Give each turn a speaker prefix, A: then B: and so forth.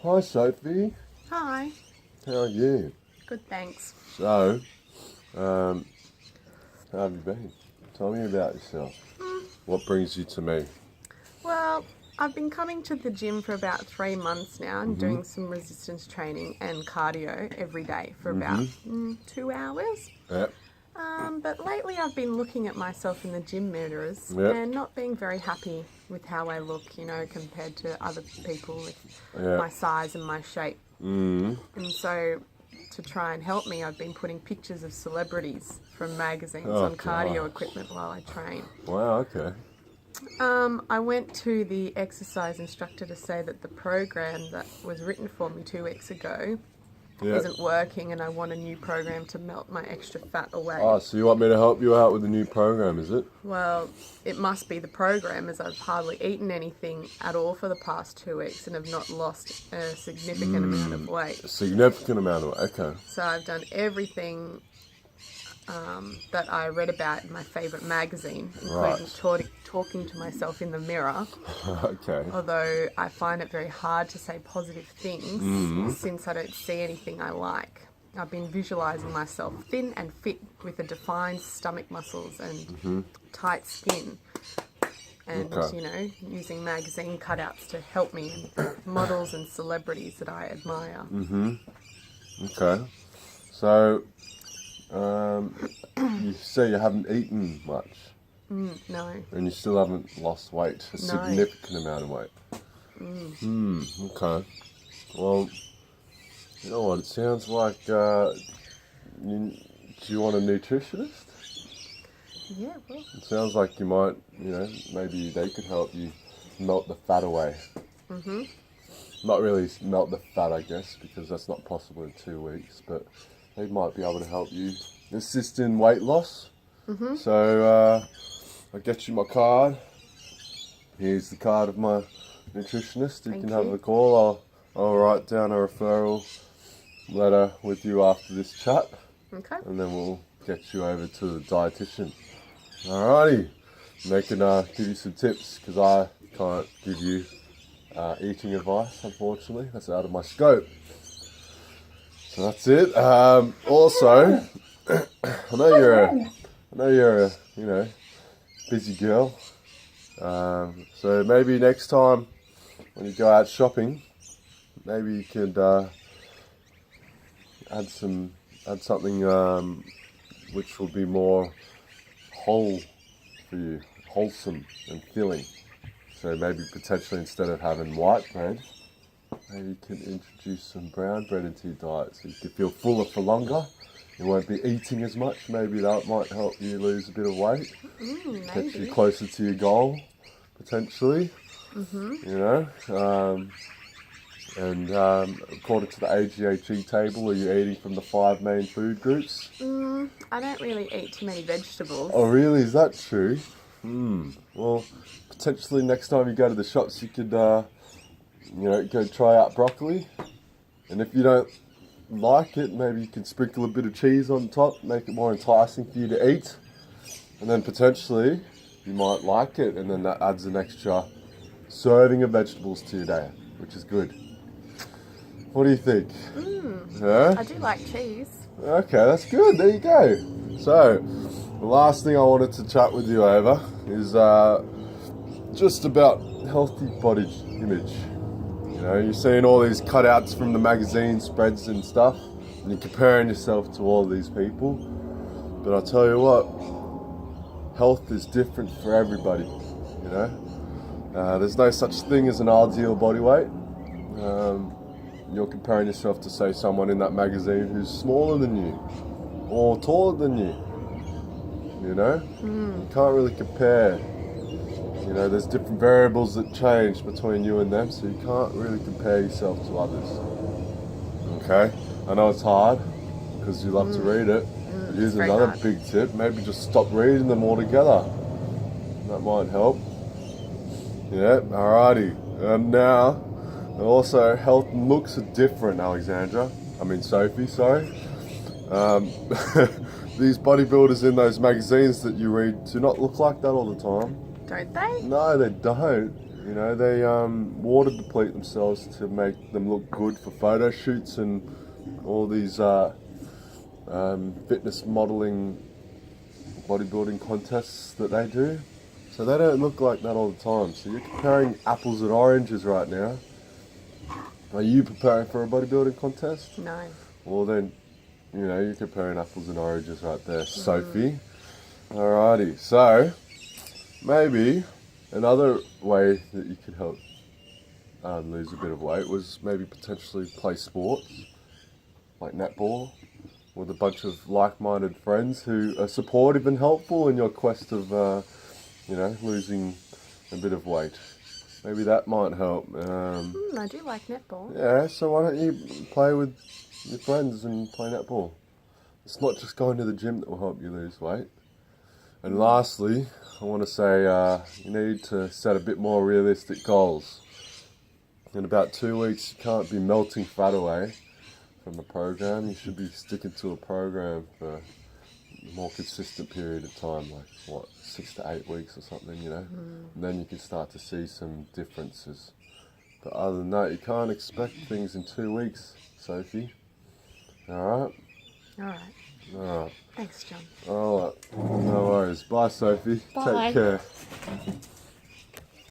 A: Hi Sophie,
B: Hi.
A: how are you?
B: Good, thanks.
A: So, how have you been? Tell me about yourself. What brings you to me?
B: Well, I've been coming to the gym for about 3 months now and doing some resistance training and cardio every day for about 2 hours.
A: Yep,
B: But lately I've been looking at myself in the gym mirrors
A: Yep.
B: and not being very happy with how I look, compared to other people with
A: yeah,
B: my size and my shape. And so to try and help me, I've been putting pictures of celebrities from magazines
A: Oh,
B: on cardio
A: gosh.
B: equipment while I train.
A: wow, okay.
B: I went to the exercise instructor to say that the program that was written for me 2 weeks ago
A: Yeah.
B: isn't working and I want a new program to melt my extra fat away.
A: Oh, so you want me to help you out with the new program, is it?
B: Well, it must be the program, as I've hardly eaten anything at all for the past 2 weeks and have not lost a significant amount of weight.
A: A significant amount of it, okay.
B: So I've done everything that I read about in my favourite magazine, including talking to myself in the mirror.
A: Okay.
B: Although I find it very hard to say positive things since I don't see anything I like. I've been visualising myself thin and fit with a defined stomach muscles and tight skin. And,
A: Okay.
B: using magazine cutouts to help me and models and celebrities that I admire.
A: Okay. So, you say you haven't eaten much
B: No.
A: and you still haven't lost weight, a significant amount of weight. Okay. Well, you know what, it sounds like, do you want a nutritionist?
B: Yeah, well.
A: It sounds like you might, maybe they could help you melt the fat away. Not really melt the fat, I guess, because that's not possible in 2 weeks, but they might be able to help you assist in weight loss. So, I'll get you my card. Here's the card of my nutritionist. You
B: Thank
A: can have
B: you.
A: a call. I'll write down a referral letter with you after this chat,
B: Okay.
A: and then we'll get you over to the dietitian. Alrighty. And they can give you some tips, because I can't give you eating advice, unfortunately. That's out of my scope. So that's it. Also, I know you're a busy girl. So maybe next time when you go out shopping, maybe you could add something which will be more whole for you, wholesome and filling. So maybe potentially instead of having white bread, maybe you can introduce some brown bread into your diet so you can feel fuller for longer. You won't be eating as much. Maybe that might help you lose a bit of weight. Get you closer to your goal, potentially. And according to the AGHE table, are you eating from the 5 main food groups?
B: I don't really eat too many vegetables.
A: Oh, really? Is that true? Well, potentially next time you go to the shops, you could, go try out broccoli. And if you don't like it, maybe you can sprinkle a bit of cheese on top, make it more enticing for you to eat. And then potentially you might like it, and then that adds an extra serving of vegetables to your day, which is good. What do you think? Yeah?
B: I do like cheese.
A: Okay, that's good. There you go. So, the last thing I wanted to chat with you over is just about healthy body image. You're seeing all these cutouts from the magazine spreads and stuff, and you're comparing yourself to all these people. But I'll tell you what, health is different for everybody. There's no such thing as an ideal body weight. You're comparing yourself to, say, someone in that magazine who's smaller than you or taller than you. You can't really compare. There's different variables that change between you and them, so you can't really compare yourself to others. Okay? I know it's hard because you love to read it. But here's another big tip. Maybe just stop reading them altogether. That might help. Yeah, alrighty. And now, also, health and looks are different, Sophie, sorry. These bodybuilders in those magazines that you read do not look like that all the time.
B: Don't they?
A: No, they don't. You know, they water deplete themselves to make them look good for photo shoots and all these fitness modeling, bodybuilding contests that they do. So they don't look like that all the time. So you're comparing apples and oranges right now. Are you preparing for a bodybuilding contest?
B: No.
A: Well then, you know, you're comparing apples and oranges right there, Sophie. Alrighty, so maybe another way that you could help lose a bit of weight was maybe potentially play sports, like netball, with a bunch of like-minded friends who are supportive and helpful in your quest of, you know, losing a bit of weight. Maybe that might help.
B: I do like netball.
A: Yeah, so why don't you play with your friends and play netball? It's not just going to the gym that will help you lose weight. And lastly, I want to say you need to set a bit more realistic goals. In about 2 weeks, you can't be melting fat away from the program. You should be sticking to a program for a more consistent period of time, like what, 6 to 8 weeks or something, you know. And then you can start to see some differences. But other than that, you can't expect things in 2 weeks, Sophie. Alright?
B: Alright.
A: Alright.
B: Thanks, John.
A: Alright. No worries. Bye, Sophie.
B: Bye.
A: Take care.